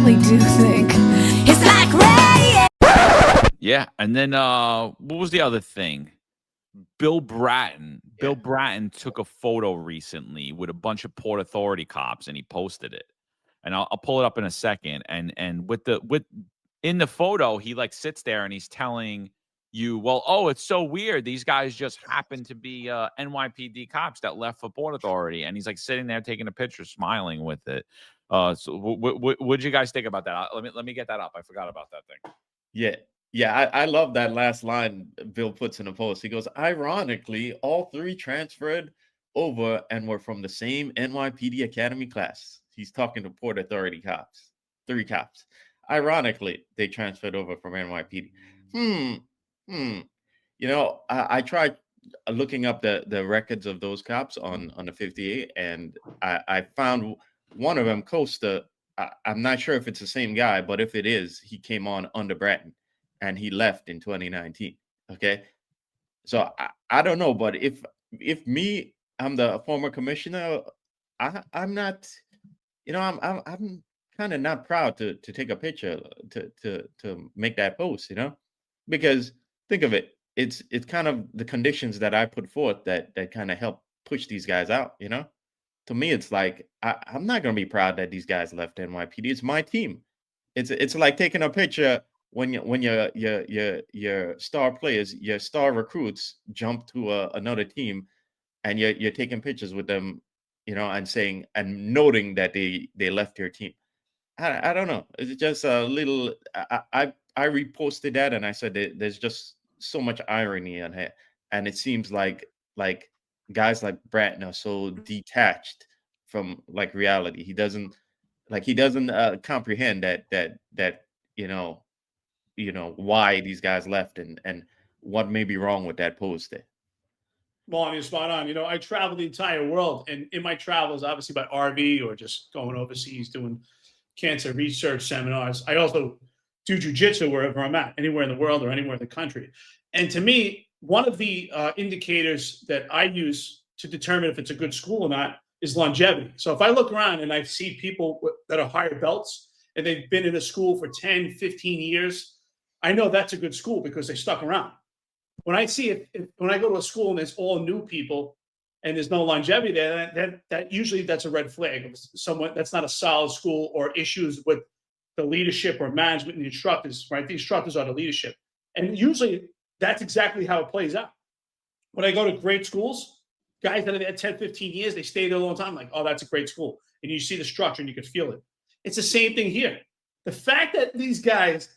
really do think it's like rain. Yeah, and then what was the other thing? Bill Bratton. Bill Bratton took a photo recently with a bunch of Port Authority cops, and he posted it. And I'll pull it up in a second. And with in the photo, he like sits there and he's telling you, well, oh, it's so weird. These guys just happen to be NYPD cops that left for Port Authority, and he's like sitting there taking a picture, smiling with it. So what did you guys think about that? Let me get that up. I forgot about that thing. Yeah. Yeah, I love that last line Bill puts in the post. He goes, ironically, all three transferred over and were from the same NYPD Academy class. He's talking to Port Authority cops, 3 cops. Ironically, they transferred over from NYPD. You know, I tried looking up the records of those cops on the 58, and I found one of them close to, I'm not sure if it's the same guy, but if it is, he came on under Bratton. And he left in 2019. Okay, so I don't know, but if I'm the former commissioner, I'm not, you know, I'm kind of not proud to take a picture to make that post, you know, because think of it, it's kind of the conditions that I put forth that kind of help push these guys out, you know. To me, it's like I'm not gonna be proud that these guys left NYPD. It's my team. It's like taking a picture when your star players, your star recruits jump to another team, and you're taking pictures with them, you know, and saying and noting that they left your team. I don't know. It's just a little. I reposted that and I said that there's just so much irony in it, and it seems like guys like Bratton are so detached from like reality. He doesn't comprehend that you know why these guys left and what may be wrong with that post there. Well, I mean, spot on. You know, I travel the entire world, and in my travels, obviously by RV or just going overseas doing cancer research seminars, I also do jujitsu wherever I'm at, anywhere in the world or anywhere in the country. And to me, one of the indicators that I use to determine if it's a good school or not is longevity. So if I look around and I see people that are higher belts and they've been in a school for 10, 15 years, I know that's a good school because they stuck around. When I see it, when I go to a school and there's all new people and there's no longevity there, that usually that's a red flag of someone that's not a solid school or issues with the leadership or management and the instructors, right? The instructors are the leadership. And usually that's exactly how it plays out. When I go to great schools, guys that are there 10, 15 years, they stay there a long time, like, oh, that's a great school. And you see the structure and you can feel it. It's the same thing here. The fact that these guys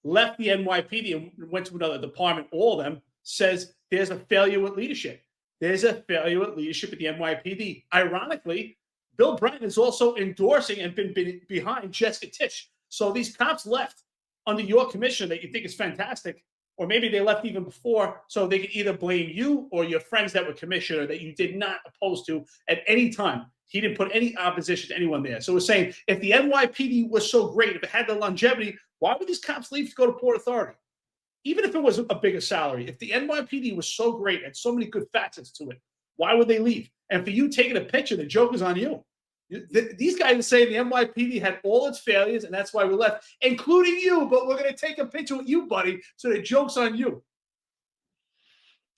left the NYPD and went to another department, all of them, says there's a failure with leadership. There's a failure with leadership at the NYPD. Ironically, Bill Bratton is also endorsing and been behind Jessica Tisch. So these cops left under your commissioner that you think is fantastic, or maybe they left even before, so they could either blame you or your friends that were commissioner that you did not oppose to at any time. He didn't put any opposition to anyone there. So we're saying if the NYPD was so great, if it had the longevity, why would these cops leave to go to Port Authority? Even if it was a bigger salary, if the NYPD was so great and so many good facets to it, why would they leave? And for you taking a picture, the joke is on you. These guys are saying the NYPD had all its failures, and that's why we left, including you, but we're going to take a picture with you, buddy, so the joke's on you.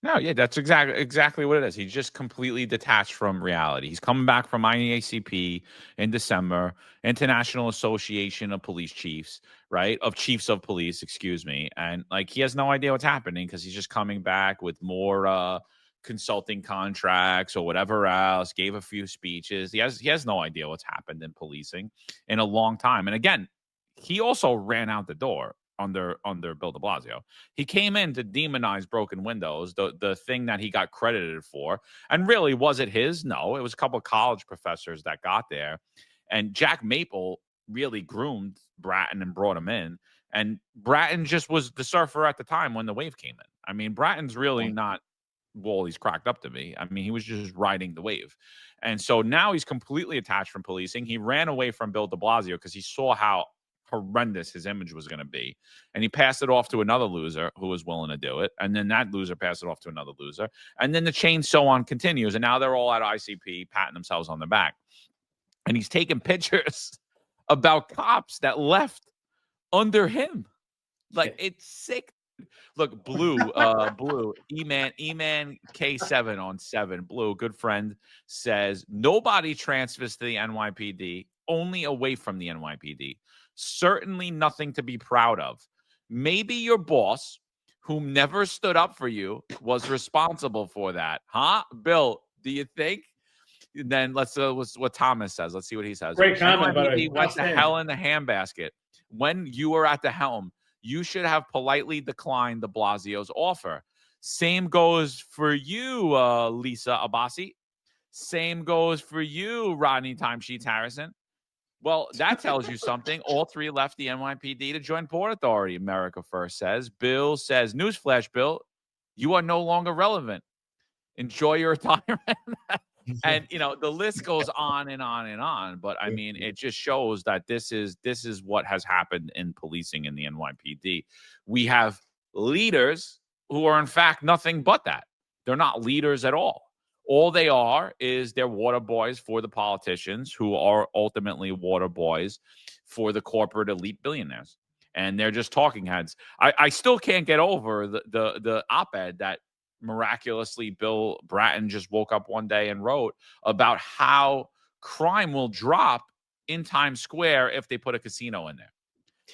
No, yeah, that's exactly what it is. He's just completely detached from reality. He's coming back from IACP in December, International Association of Police Chiefs, right? Of Chiefs of Police, excuse me. And like he has no idea what's happening because he's just coming back with more consulting contracts or whatever else, gave a few speeches. He has no idea what's happened in policing in a long time. And again, he also ran out the door under Bill de Blasio. He came in to demonize broken windows, the thing that he got credited for. And really, was it his? No, it was a couple of college professors that got there. And Jack Maple really groomed Bratton and brought him in. And Bratton just was the surfer at the time when the wave came in. I mean, Bratton's really not well, he's cracked up to me. I mean, he was just riding the wave. And so now he's completely attached from policing. He ran away from Bill de Blasio because he saw how horrendous his image was going to be. And he passed it off to another loser who was willing to do it. And then that loser passed it off to another loser. And then the chain so on continues. And now they're all at ICP patting themselves on the back. And he's taking pictures about cops that left under him. Like, it's sick. Look, Blue, E-Man K7 on 7. Blue, good friend, says nobody transfers to the NYPD, only away from the NYPD. Certainly nothing to be proud of. Maybe your boss, whom never stood up for you, was responsible for that. Huh? Bill, do you think? Then let's what Thomas says. Let's see what he says. Great comment, by the way. NYPD went to hell in the handbasket. When you were at the helm, you should have politely declined de Blasio's offer. Same goes for you, Lisa Abbasi. Same goes for you, Rodney Timesheets Harrison. Well, that tells you something. All three left the NYPD to join Port Authority, America First says. Bill says, newsflash, Bill, you are no longer relevant. Enjoy your retirement. And, you know, the list goes on and on and on. But, I mean, it just shows that this is what has happened in policing in the NYPD. We have leaders who are, in fact, nothing but that. They're not leaders at all. All they are is they're water boys for the politicians who are ultimately water boys for the corporate elite billionaires. And they're just talking heads. I still can't get over the op-ed that miraculously Bill Bratton just woke up one day and wrote about how crime will drop in Times Square if they put a casino in there.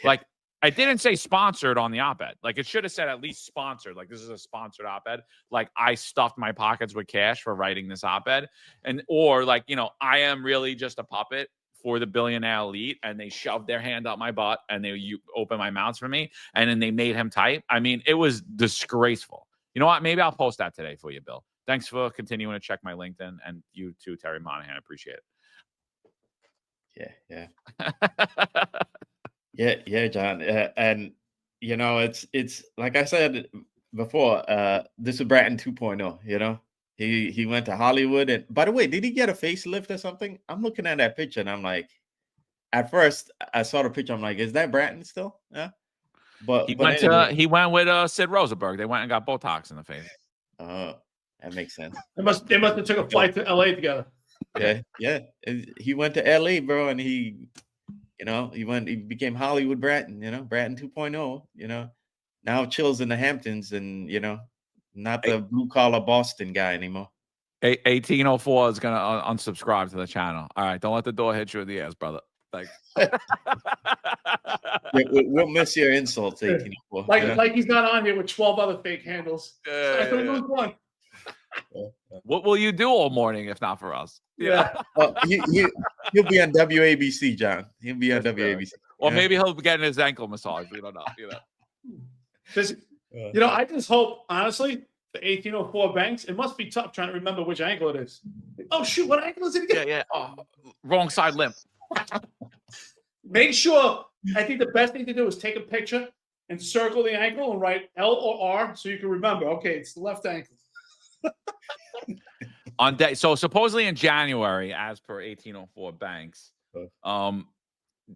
Yeah. Like, I didn't say sponsored on the op-ed. Like, it should have said at least sponsored. Like, this is a sponsored op-ed. Like, I stuffed my pockets with cash for writing this op-ed. Or like, you know, I am really just a puppet for the billionaire elite, and they shoved their hand up my butt and you open my mouth for me, and then they made him type. I mean, it was disgraceful. You know what? Maybe I'll post that today for you, Bill. Thanks for continuing to check my LinkedIn, and you too, Terry Monahan. I appreciate it. Yeah, John. And you know, it's like I said before. This is Bratton 2.0. You know, he went to Hollywood, and by the way, did he get a facelift or something? I'm looking at that picture, and I'm like, at first I saw the picture, I'm like, is that Bratton still? Yeah. But anyway. He went with Sid Rosenberg. They went and got Botox in the face. Oh, that makes sense. They must have took a flight to LA together. Yeah. He went to LA, bro, and he became Hollywood Bratton, you know, Bratton 2.0, you know. Now chills in the Hamptons, and you know, not the blue collar Boston guy anymore. 1804 is gonna unsubscribe to the channel. All right, don't let the door hit you in the ass, brother. Thanks. We'll miss your insults, 1804. Like he's not on here with 12 other fake handles. I thought it was one. What will you do all morning if not for us? Yeah. Well, he'll be on WABC, John. He'll be on WABC. Or maybe he'll be getting his ankle massage. We don't know. You know, I just hope, honestly, the 1804 Banks, it must be tough trying to remember which ankle it is. Oh, shoot, what ankle is it again? Yeah. Oh, wrong side limp. Make sure, I think the best thing to do is take a picture and circle the ankle and write L or R so you can remember, okay, it's the left ankle. So supposedly in January, as per 1804 Banks,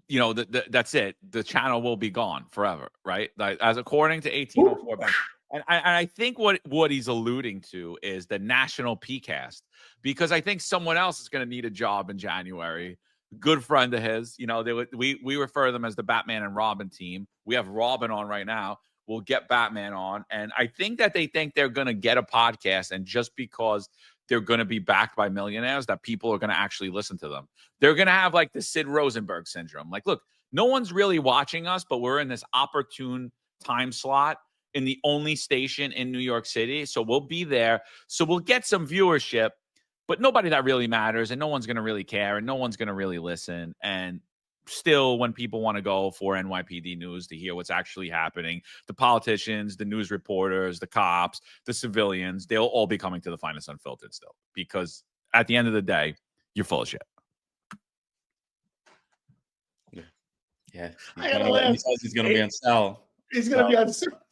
you know, that's it. The channel will be gone forever, right? Like, as according to 1804 Banks. And I think what he's alluding to is the national PCast, because I think someone else is going to need a job in January. Good friend of his, you know, we refer to them as the Batman and Robin team. We have Robin on right now. We'll get Batman on. And I think that they think they're going to get a podcast, and just because they're going to be backed by millionaires, that people are going to actually listen to them. They're going to have like the Sid Rosenberg syndrome. Like, look, no one's really watching us, but we're in this opportune time slot in the only station in New York City. So we'll be there. So we'll get some viewership, but nobody that really matters, and no one's going to really care, and no one's going to really listen. And still, when people want to go for NYPD news to hear what's actually happening, the politicians, the news reporters, the cops, the civilians, they'll all be coming to the Finest Unfiltered still, because at the end of the day, you're full of shit. Yeah. He's going to be on Sal. He's going to be on Sal.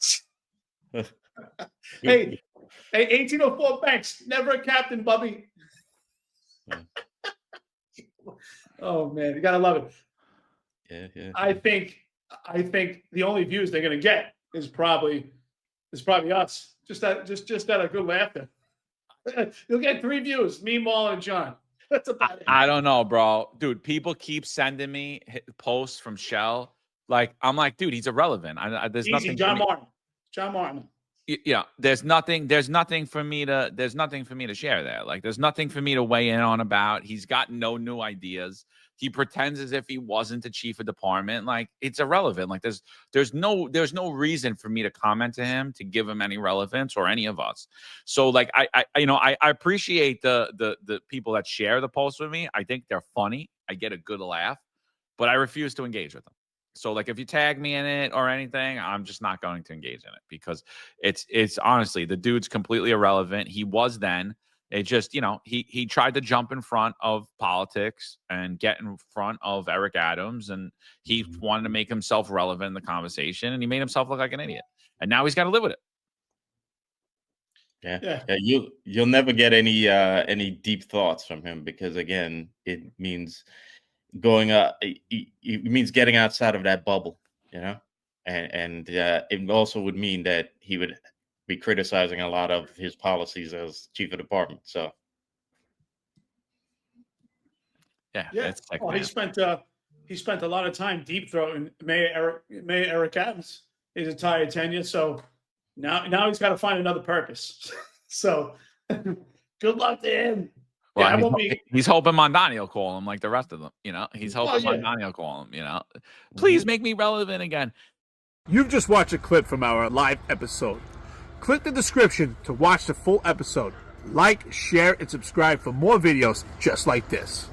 Hey, 1804 Banks, never a captain, Bubby. Oh, man, you got to love it. Yeah. I think the only views they're going to get is probably us. Just that a good laughter. You'll get 3 views, me, Maul, and John. That's about it. I don't know, bro. Dude, people keep sending me posts from Shell. Like, I'm like, dude, he's irrelevant. There's Easy, nothing. John Martin. John Martin. Yeah, there's nothing for me to share there. Like, there's nothing for me to weigh in on about. He's got no new ideas. He pretends as if he wasn't the chief of department. Like, it's irrelevant. Like, there's no reason for me to comment to him, to give him any relevance, or any of us. So, like, I appreciate the people that share the posts with me. I think they're funny. I get a good laugh, but I refuse to engage with them. So, like, if you tag me in it or anything, I'm just not going to engage in it, because it's honestly, the dude's completely irrelevant. He was then. It just, he tried to jump in front of politics and get in front of Eric Adams, and he wanted to make himself relevant in the conversation, and he made himself look like an idiot. And now he's got to live with it. Yeah. You'll never get any deep thoughts from him, because, again, it means it means getting outside of that bubble, and it also would mean that he would be criticizing a lot of his policies as chief of department. So yeah. It's like, well, he spent a lot of time deep throating Mayor Eric Adams his entire tenure. So now he's got to find another purpose. So good luck to him. Well, he's hoping Mondani will call him like the rest of them. He's hoping Mondani will call him. Please make me relevant again. You've just watched a clip from our live episode. Click the description to watch the full episode. Like, share, and subscribe for more videos just like this.